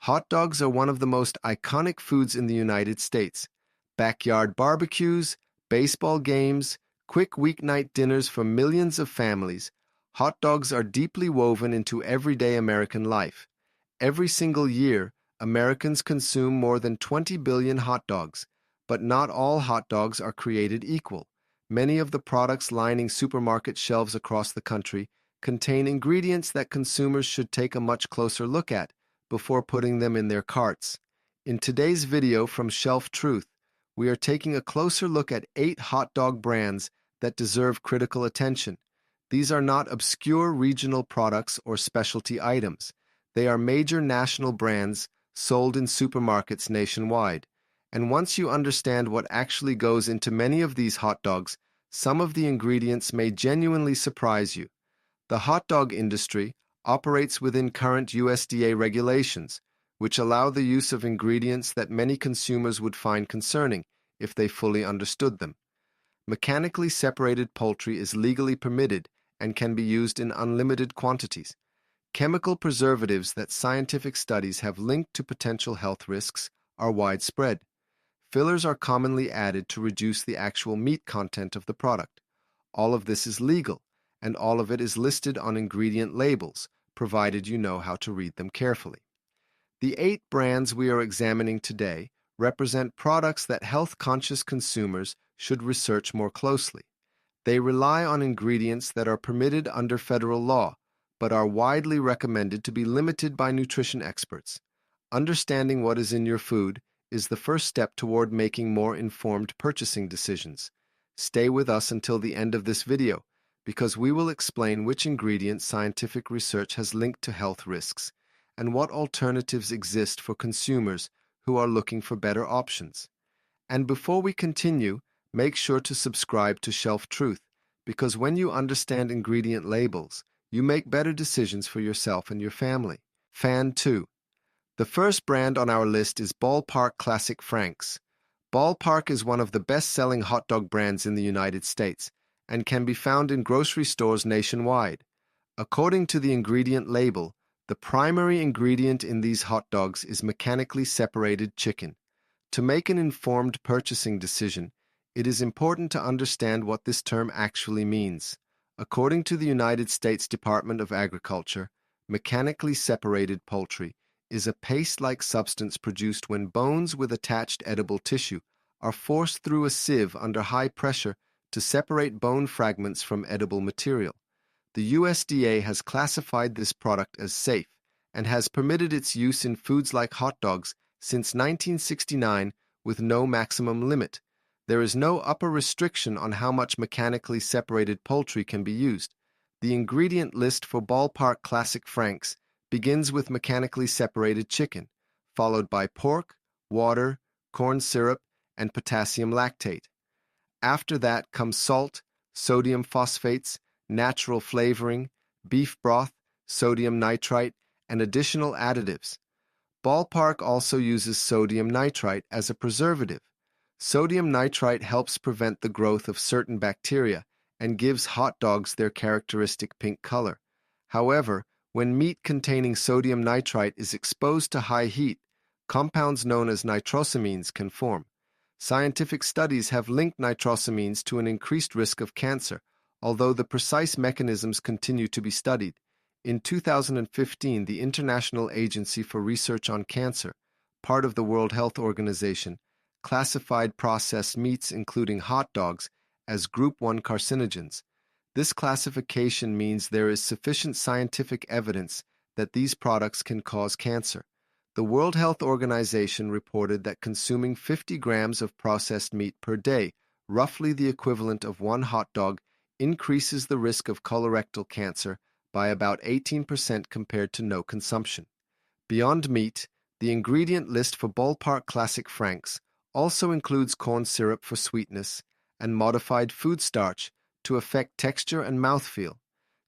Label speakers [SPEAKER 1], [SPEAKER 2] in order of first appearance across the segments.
[SPEAKER 1] Hot dogs are one of the most iconic foods in the United States. Backyard barbecues, baseball games, quick weeknight dinners for millions of families, hot dogs are deeply woven into everyday American life. Every single year, Americans consume more than 20 billion hot dogs, but not all hot dogs are created equal. Many of the products lining supermarket shelves across the country contain ingredients that consumers should take a much closer look at before putting them in their carts. In today's video from Shelf Truth, we are taking a closer look at 8 hot dog brands that deserve critical attention. These are not obscure regional products or specialty items. They are major national brands sold in supermarkets nationwide. And once you understand what actually goes into many of these hot dogs, some of the ingredients may genuinely surprise you. The hot dog industry operates within current USDA regulations, which allow the use of ingredients that many consumers would find concerning if they fully understood them. Mechanically separated poultry is legally permitted and can be used in unlimited quantities. Chemical preservatives that scientific studies have linked to potential health risks are widespread. Fillers are commonly added to reduce the actual meat content of the product. All of this is legal, and all of it is listed on ingredient labels, provided you know how to read them carefully. The 8 brands we are examining today represent products that health-conscious consumers should research more closely. They rely on ingredients that are permitted under federal law, but are widely recommended to be limited by nutrition experts. Understanding what is in your food is the first step toward making more informed purchasing decisions. Stay with us until the end of this video, because we will explain which ingredients scientific research has linked to health risks and what alternatives exist for consumers who are looking for better options. And before we continue, make sure to subscribe to Shelf Truth, because when you understand ingredient labels, you make better decisions for yourself and your family. Fan 2. The first brand on our list is Ballpark Classic Franks. Ballpark is one of the best-selling hot dog brands in the United States and can be found in grocery stores nationwide. According to the ingredient label, the primary ingredient in these hot dogs is mechanically separated chicken. To make an informed purchasing decision, it is important to understand what this term actually means. According to the United States Department of Agriculture, mechanically separated poultry is a paste-like substance produced when bones with attached edible tissue are forced through a sieve under high pressure to separate bone fragments from edible material. The USDA has classified this product as safe and has permitted its use in foods like hot dogs since 1969 with no maximum limit. There is no upper restriction on how much mechanically separated poultry can be used. The ingredient list for Ballpark Classic Franks begins with mechanically separated chicken, followed by pork, water, corn syrup, and potassium lactate. After that comes salt, sodium phosphates, natural flavoring, beef broth, sodium nitrite, and additional additives. Ballpark also uses sodium nitrite as a preservative. Sodium nitrite helps prevent the growth of certain bacteria and gives hot dogs their characteristic pink color. However, when meat containing sodium nitrite is exposed to high heat, compounds known as nitrosamines can form. Scientific studies have linked nitrosamines to an increased risk of cancer, although the precise mechanisms continue to be studied. In 2015, the International Agency for Research on Cancer, part of the World Health Organization, classified processed meats, including hot dogs, as Group 1 carcinogens. This classification means there is sufficient scientific evidence that these products can cause cancer. The World Health Organization reported that consuming 50 grams of processed meat per day, roughly the equivalent of 1 hot dog, increases the risk of colorectal cancer by about 18% compared to no consumption. Beyond meat, the ingredient list for Ballpark Classic Franks also includes corn syrup for sweetness and modified food starch to affect texture and mouthfeel.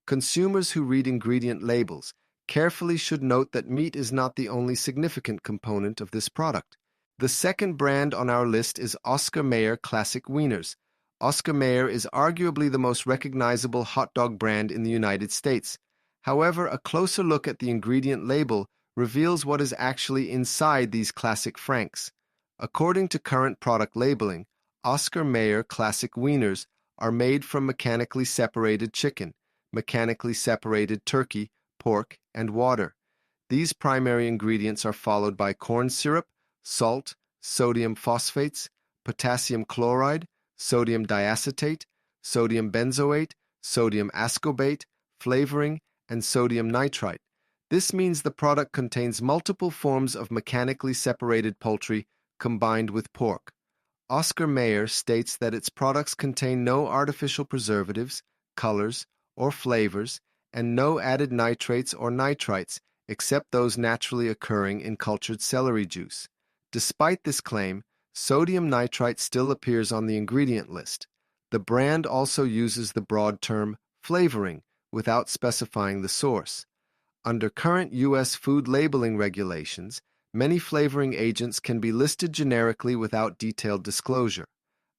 [SPEAKER 1] Consumers who read ingredient labels carefully should note that meat is not the only significant component of this product. The second brand on our list is Oscar Mayer Classic Wieners. Oscar Mayer is arguably the most recognizable hot dog brand in the United States. However, a closer look at the ingredient label reveals what is actually inside these classic franks. According to current product labeling, Oscar Mayer classic wieners are made from mechanically separated chicken, mechanically separated turkey, pork, and water. These primary ingredients are followed by corn syrup, salt, sodium phosphates, potassium chloride, sodium diacetate, sodium benzoate, sodium ascorbate, flavoring, and sodium nitrite. This means the product contains multiple forms of mechanically separated poultry combined with pork. Oscar Mayer states that its products contain no artificial preservatives, colors, or flavors, and no added nitrates or nitrites except those naturally occurring in cultured celery juice. Despite this claim, sodium nitrite still appears on the ingredient list. The brand also uses the broad term flavoring without specifying the source. Under current U.S. food labeling regulations, many flavoring agents can be listed generically without detailed disclosure.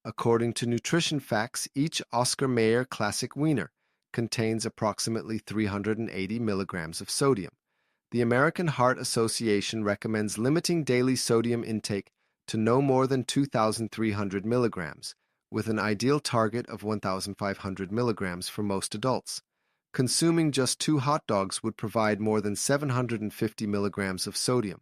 [SPEAKER 1] According to Nutrition Facts, each Oscar Mayer Classic Wiener contains approximately 380 milligrams of sodium. The American Heart Association recommends limiting daily sodium intake to no more than 2,300 milligrams, with an ideal target of 1,500 milligrams for most adults. Consuming just 2 hot dogs would provide more than 750 milligrams of sodium.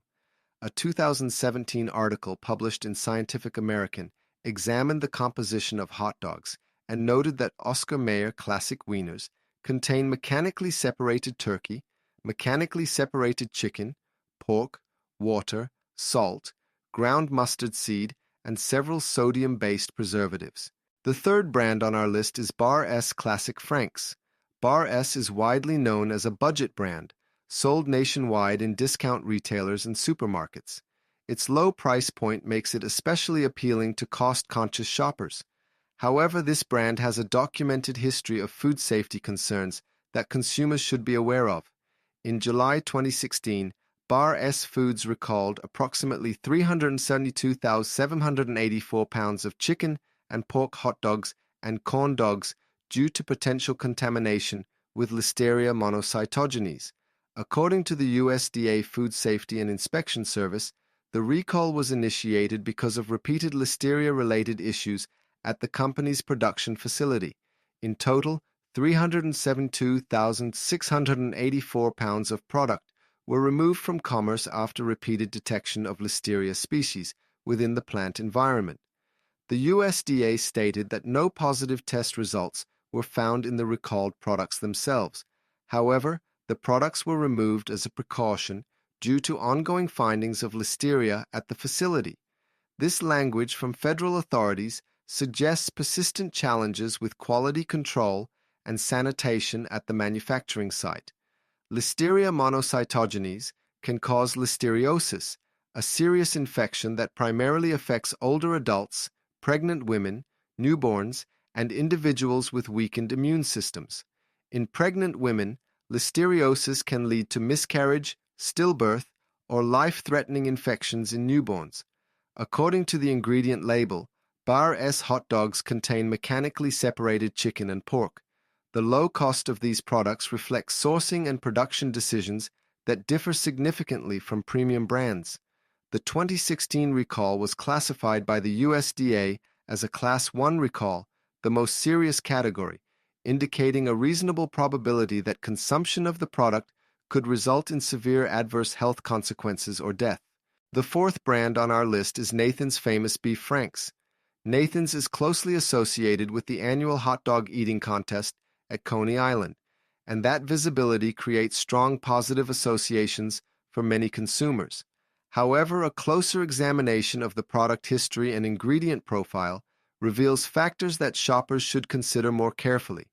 [SPEAKER 1] A 2017 article published in Scientific American examined the composition of hot dogs and noted that Oscar Mayer Classic Wieners contain mechanically separated turkey, mechanically separated chicken, pork, water, salt, ground mustard seed, and several sodium-based preservatives. The third brand on our list is Bar S Classic Franks. Bar S is widely known as a budget brand, sold nationwide in discount retailers and supermarkets. Its low price point makes it especially appealing to cost-conscious shoppers. However, this brand has a documented history of food safety concerns that consumers should be aware of. In July 2016, Bar S Foods recalled approximately 372,784 pounds of chicken and pork hot dogs and corn dogs due to potential contamination with Listeria monocytogenes. According to the USDA Food Safety and Inspection Service, the recall was initiated because of repeated Listeria-related issues at the company's production facility. In total, 372,684 pounds of product were removed from commerce after repeated detection of Listeria species within the plant environment. The USDA stated that no positive test results were found in the recalled products themselves. However, the products were removed as a precaution due to ongoing findings of Listeria at the facility. This language from federal authorities suggests persistent challenges with quality control and sanitation at the manufacturing site. Listeria monocytogenes can cause listeriosis, a serious infection that primarily affects older adults, pregnant women, newborns, and individuals with weakened immune systems. In pregnant women, listeriosis can lead to miscarriage, stillbirth, or life-threatening infections in newborns. According to the ingredient label, Bar S hot dogs contain mechanically separated chicken and pork. The low cost of these products reflects sourcing and production decisions that differ significantly from premium brands. The 2016 recall was classified by the USDA as a Class 1 recall, the most serious category, indicating a reasonable probability that consumption of the product could result in severe adverse health consequences or death. The fourth brand on our list is Nathan's Famous Beef Franks. Nathan's is closely associated with the annual hot dog eating contest at Coney Island, and that visibility creates strong positive associations for many consumers. However, a closer examination of the product history and ingredient profile reveals factors that shoppers should consider more carefully.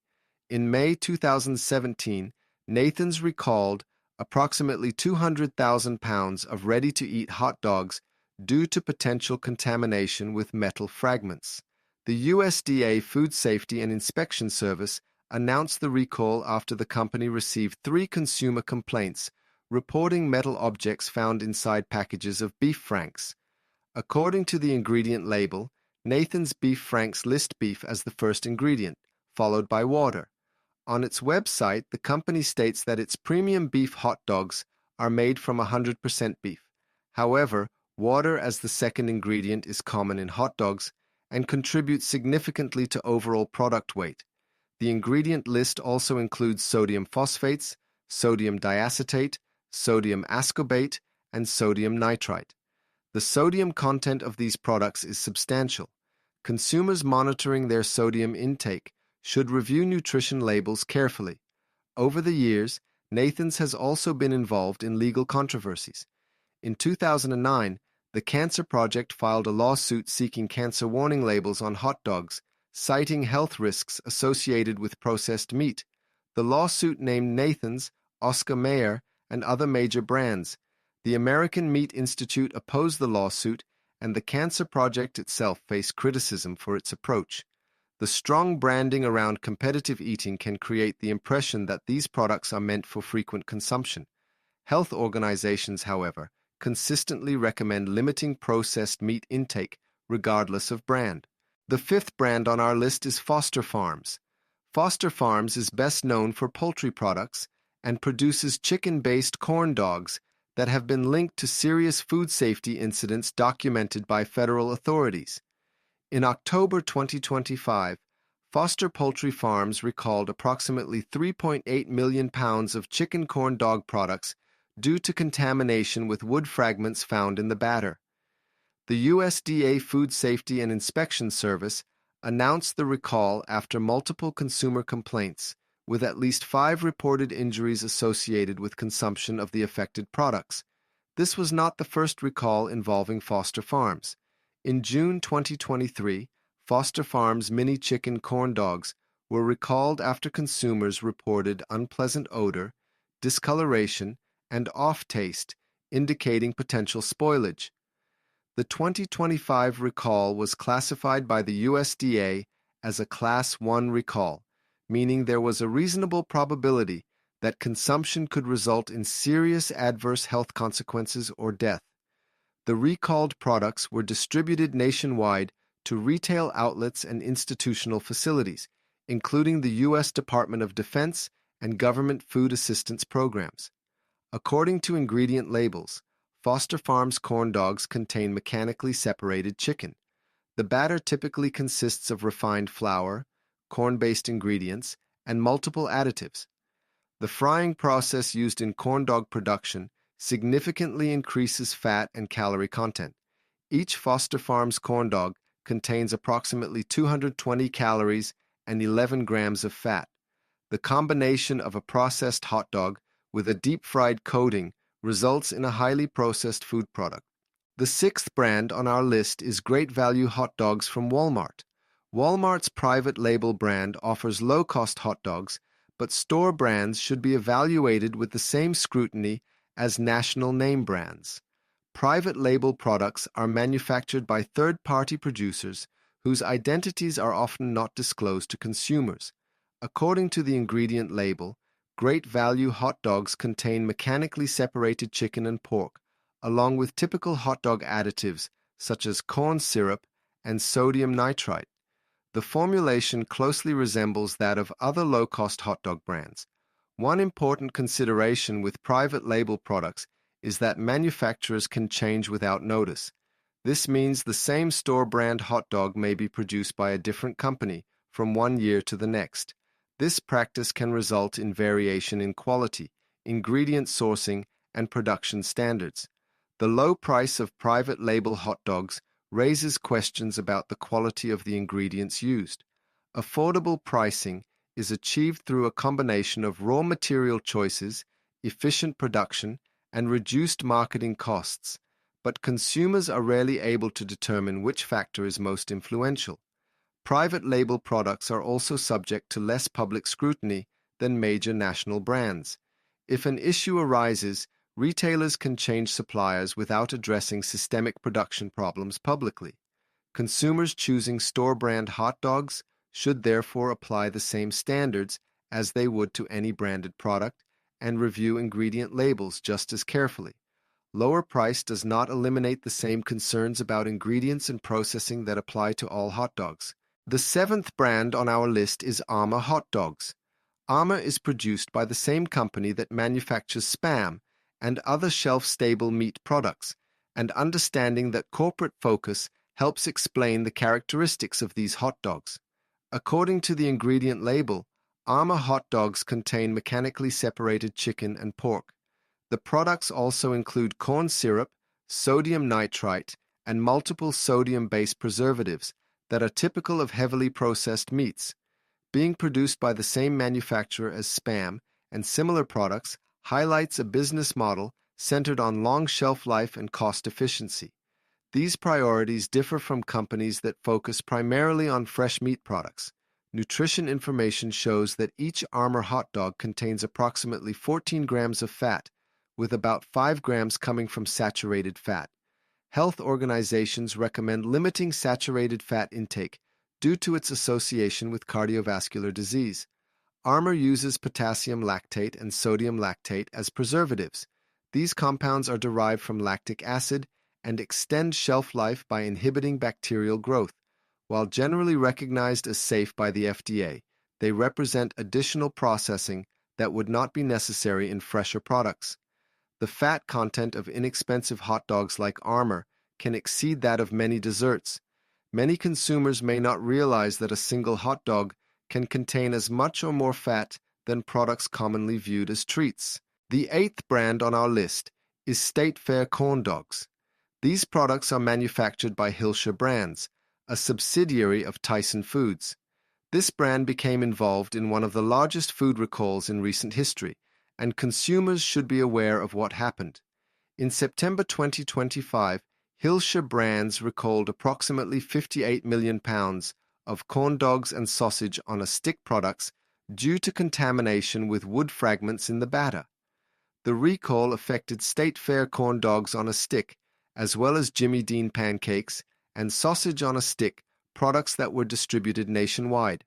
[SPEAKER 1] In May 2017, Nathan's recalled approximately 200,000 pounds of ready-to-eat hot dogs due to potential contamination with metal fragments. The USDA Food Safety and Inspection Service announced the recall after the company received 3 consumer complaints reporting metal objects found inside packages of beef franks. According to the ingredient label, Nathan's Beef Franks list beef as the first ingredient, followed by water. On its website, the company states that its premium beef hot dogs are made from 100% beef. However, water as the second ingredient is common in hot dogs and contributes significantly to overall product weight. The ingredient list also includes sodium phosphates, sodium diacetate, sodium ascorbate, and sodium nitrite. The sodium content of these products is substantial. Consumers monitoring their sodium intake should review nutrition labels carefully. Over the years, Nathan's has also been involved in legal controversies. In 2009, the Cancer Project filed a lawsuit seeking cancer warning labels on hot dogs, citing health risks associated with processed meat. The lawsuit named Nathan's, Oscar Mayer, and other major brands. The American Meat Institute opposed the lawsuit, and the Cancer Project itself faced criticism for its approach. The strong branding around competitive eating can create the impression that these products are meant for frequent consumption. Health organizations, however, consistently recommend limiting processed meat intake, regardless of brand. The fifth brand on our list is Foster Farms. Foster Farms is best known for poultry products and produces chicken-based corn dogs that have been linked to serious food safety incidents documented by federal authorities. In October 2025, Foster Poultry Farms recalled approximately 3.8 million pounds of chicken corn dog products due to contamination with wood fragments found in the batter. The USDA Food Safety and Inspection Service announced the recall after multiple consumer complaints, with at least 5 reported injuries associated with consumption of the affected products. This was not the first recall involving Foster Farms. In June 2023, Foster Farms mini chicken corn dogs were recalled after consumers reported unpleasant odor, discoloration, and off taste, indicating potential spoilage. The 2025 recall was classified by the USDA as a Class 1 recall, meaning there was a reasonable probability that consumption could result in serious adverse health consequences or death. The recalled products were distributed nationwide to retail outlets and institutional facilities, including the U.S. Department of Defense and government food assistance programs. According to ingredient labels, Foster Farms corn dogs contain mechanically separated chicken. The batter typically consists of refined flour, corn-based ingredients, and multiple additives. The frying process used in corn dog production significantly increases fat and calorie content. Each Foster Farms corn dog contains approximately 220 calories and 11 grams of fat. The combination of a processed hot dog with a deep-fried coating results in a highly processed food product. The sixth brand on our list is Great Value Hot Dogs from Walmart. Walmart's private label brand offers low-cost hot dogs, but store brands should be evaluated with the same scrutiny as national name brands. Private label products are manufactured by third-party producers whose identities are often not disclosed to consumers. According to the ingredient label, Great Value hot dogs contain mechanically separated chicken and pork, along with typical hot dog additives such as corn syrup and sodium nitrite. The formulation closely resembles that of other low-cost hot dog brands. One important consideration with private label products is that manufacturers can change without notice. This means the same store brand hot dog may be produced by a different company from one year to the next. This practice can result in variation in quality, ingredient sourcing, and production standards. The low price of private label hot dogs raises questions about the quality of the ingredients used. Affordable pricing is achieved through a combination of raw material choices, efficient production, and reduced marketing costs, but consumers are rarely able to determine which factor is most influential. Private label products are also subject to less public scrutiny than major national brands. If an issue arises, retailers can change suppliers without addressing systemic production problems publicly. Consumers choosing store-brand hot dogs should therefore apply the same standards as they would to any branded product and review ingredient labels just as carefully. Lower price does not eliminate the same concerns about ingredients and processing that apply to all hot dogs. The seventh brand on our list is Armour Hot Dogs. Armour is produced by the same company that manufactures Spam and other shelf-stable meat products, and understanding that corporate focus helps explain the characteristics of these hot dogs. According to the ingredient label, Armour hot dogs contain mechanically separated chicken and pork. The products also include corn syrup, sodium nitrite, and multiple sodium-based preservatives that are typical of heavily processed meats. Being produced by the same manufacturer as Spam and similar products highlights a business model centered on long shelf life and cost efficiency. These priorities differ from companies that focus primarily on fresh meat products. Nutrition information shows that each Armour hot dog contains approximately 14 grams of fat, with about 5 grams coming from saturated fat. Health organizations recommend limiting saturated fat intake due to its association with cardiovascular disease. Armour uses potassium lactate and sodium lactate as preservatives. These compounds are derived from lactic acid and extend shelf life by inhibiting bacterial growth. While generally recognized as safe by the FDA, they represent additional processing that would not be necessary in fresher products. The fat content of inexpensive hot dogs like Armour can exceed that of many desserts. Many consumers may not realize that a single hot dog can contain as much or more fat than products commonly viewed as treats. The eighth brand on our list is State Fair corn dogs. These products are manufactured by Hilscher Brands, a subsidiary of Tyson Foods. This brand became involved in one of the largest food recalls in recent history, and consumers should be aware of what happened. In September 2025, Hilscher Brands recalled approximately 58 million pounds of corn dogs and sausage on a stick products due to contamination with wood fragments in the batter. The recall affected State Fair corn dogs on a stick, as well as Jimmy Dean pancakes and sausage on a stick, products that were distributed nationwide.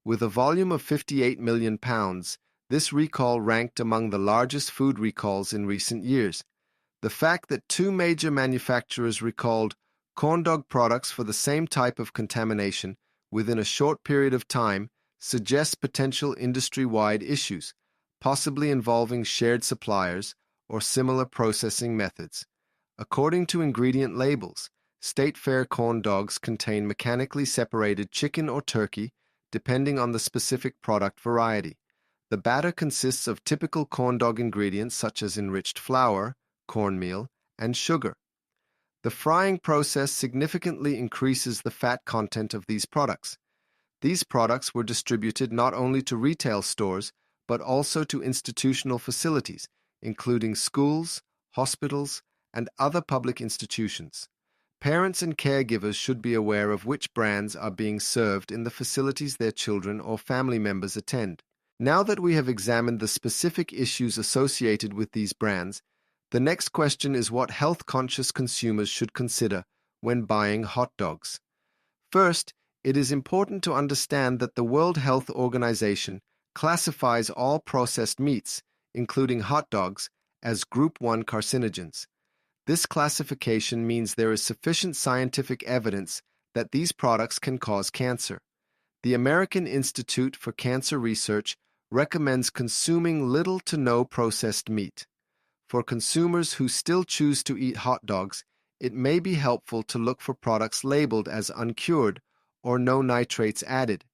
[SPEAKER 1] With a volume of 58 million pounds, this recall ranked among the largest food recalls in recent years. The fact that two major manufacturers recalled corn dog products for the same type of contamination within a short period of time suggests potential industry-wide issues, possibly involving shared suppliers or similar processing methods. According to ingredient labels, State Fair corn dogs contain mechanically separated chicken or turkey, depending on the specific product variety. The batter consists of typical corn dog ingredients such as enriched flour, cornmeal, and sugar. The frying process significantly increases the fat content of these products. These products were distributed not only to retail stores, but also to institutional facilities, including schools, hospitals, and other public institutions. Parents and caregivers should be aware of which brands are being served in the facilities their children or family members attend. Now that we have examined the specific issues associated with these brands, the next question is what health-conscious consumers should consider when buying hot dogs. First, it is important to understand that the World Health Organization classifies all processed meats, including hot dogs, as Group 1 carcinogens. This classification means there is sufficient scientific evidence that these products can cause cancer. The American Institute for Cancer Research recommends consuming little to no processed meat. For consumers who still choose to eat hot dogs, it may be helpful to look for products labeled as uncured or no nitrates added.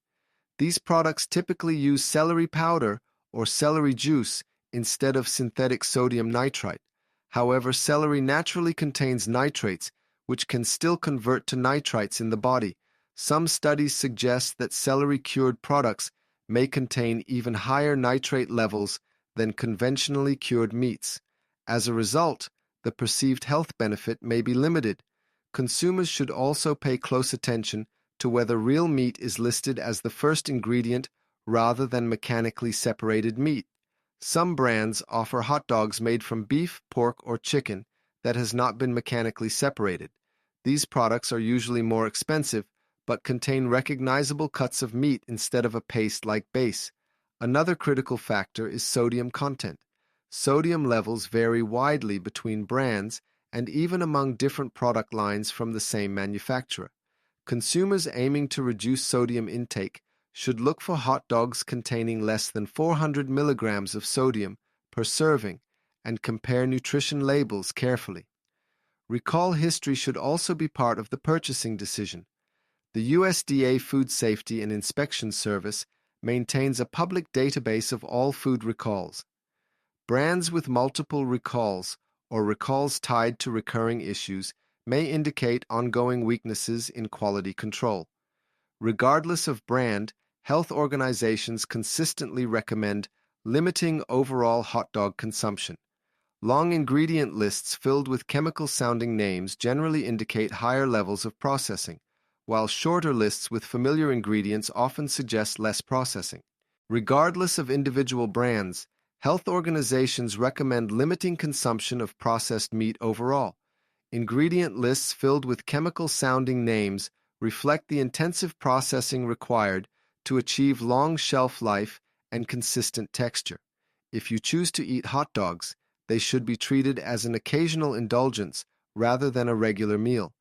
[SPEAKER 1] These products typically use celery powder or celery juice instead of synthetic sodium nitrite. However, celery naturally contains nitrates, which can still convert to nitrites in the body. Some studies suggest that celery-cured products may contain even higher nitrate levels than conventionally cured meats. As a result, the perceived health benefit may be limited. Consumers should also pay close attention to whether real meat is listed as the first ingredient rather than mechanically separated meat. Some brands offer hot dogs made from beef, pork, or chicken that has not been mechanically separated. These products are usually more expensive, but contain recognizable cuts of meat instead of a paste-like base. Another critical factor is sodium content. Sodium levels vary widely between brands and even among different product lines from the same manufacturer. Consumers aiming to reduce sodium intake should look for hot dogs containing less than 400 milligrams of sodium per serving and compare nutrition labels carefully. Recall history should also be part of the purchasing decision. The USDA Food Safety and Inspection Service maintains a public database of all food recalls. Brands with multiple recalls or recalls tied to recurring issues may indicate ongoing weaknesses in quality control. Regardless of brand, health organizations consistently recommend limiting overall hot dog consumption. Long ingredient lists filled with chemical-sounding names generally indicate higher levels of processing, while shorter lists with familiar ingredients often suggest less processing. Regardless of individual brands, health organizations recommend limiting consumption of processed meat overall. Ingredient lists filled with chemical-sounding names reflect the intensive processing required to achieve long shelf life and consistent texture. If you choose to eat hot dogs, they should be treated as an occasional indulgence rather than a regular meal.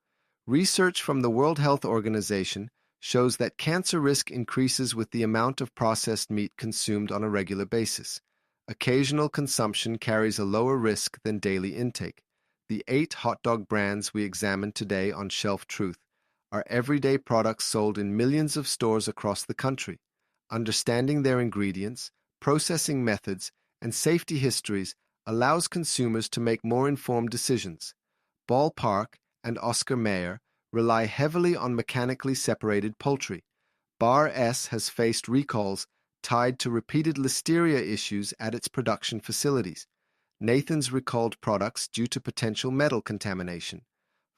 [SPEAKER 1] Research from the World Health Organization shows that cancer risk increases with the amount of processed meat consumed on a regular basis. Occasional consumption carries a lower risk than daily intake. The 8 hot dog brands we examined today on Shelf Truth are everyday products sold in millions of stores across the country. Understanding their ingredients, processing methods, and safety histories allows consumers to make more informed decisions. Ballpark and Oscar Mayer rely heavily on mechanically separated poultry. Bar S has faced recalls tied to repeated listeria issues at its production facilities. Nathan's recalled products due to potential metal contamination.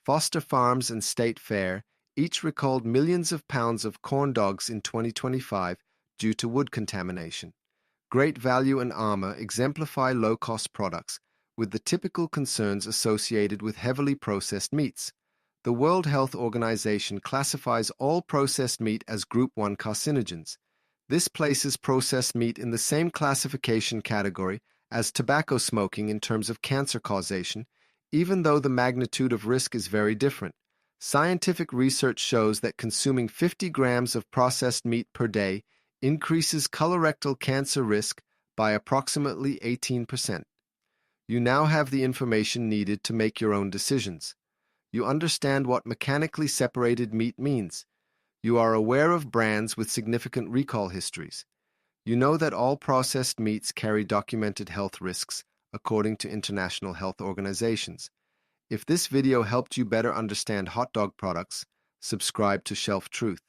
[SPEAKER 1] Foster Farms and State Fair each recalled millions of pounds of corn dogs in 2025 due to wood contamination. Great Value and Armour exemplify low-cost products, with the typical concerns associated with heavily processed meats. The World Health Organization classifies all processed meat as Group 1 carcinogens. This places processed meat in the same classification category as tobacco smoking in terms of cancer causation, even though the magnitude of risk is very different. Scientific research shows that consuming 50 grams of processed meat per day increases colorectal cancer risk by approximately 18%. You now have the information needed to make your own decisions. You understand what mechanically separated meat means. You are aware of brands with significant recall histories. You know that all processed meats carry documented health risks according to international health organizations. If this video helped you better understand hot dog products, subscribe to Shelf Truth.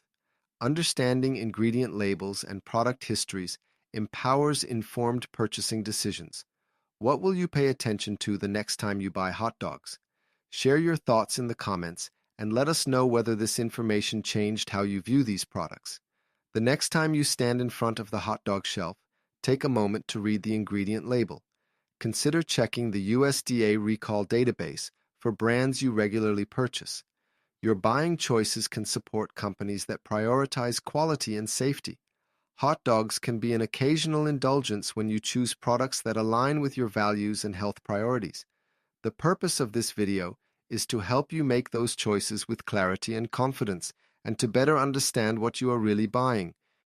[SPEAKER 1] Understanding ingredient labels and product histories empowers informed purchasing decisions. What will you pay attention to the next time you buy hot dogs? Share your thoughts in the comments and let us know whether this information changed how you view these products. The next time you stand in front of the hot dog shelf, take a moment to read the ingredient label. Consider checking the USDA recall database for brands you regularly purchase. Your buying choices can support companies that prioritize quality and safety. Hot dogs can be an occasional indulgence when you choose products that align with your values and health priorities. The purpose of this video is to help you make those choices with clarity and confidence, and to better understand what you are really buying.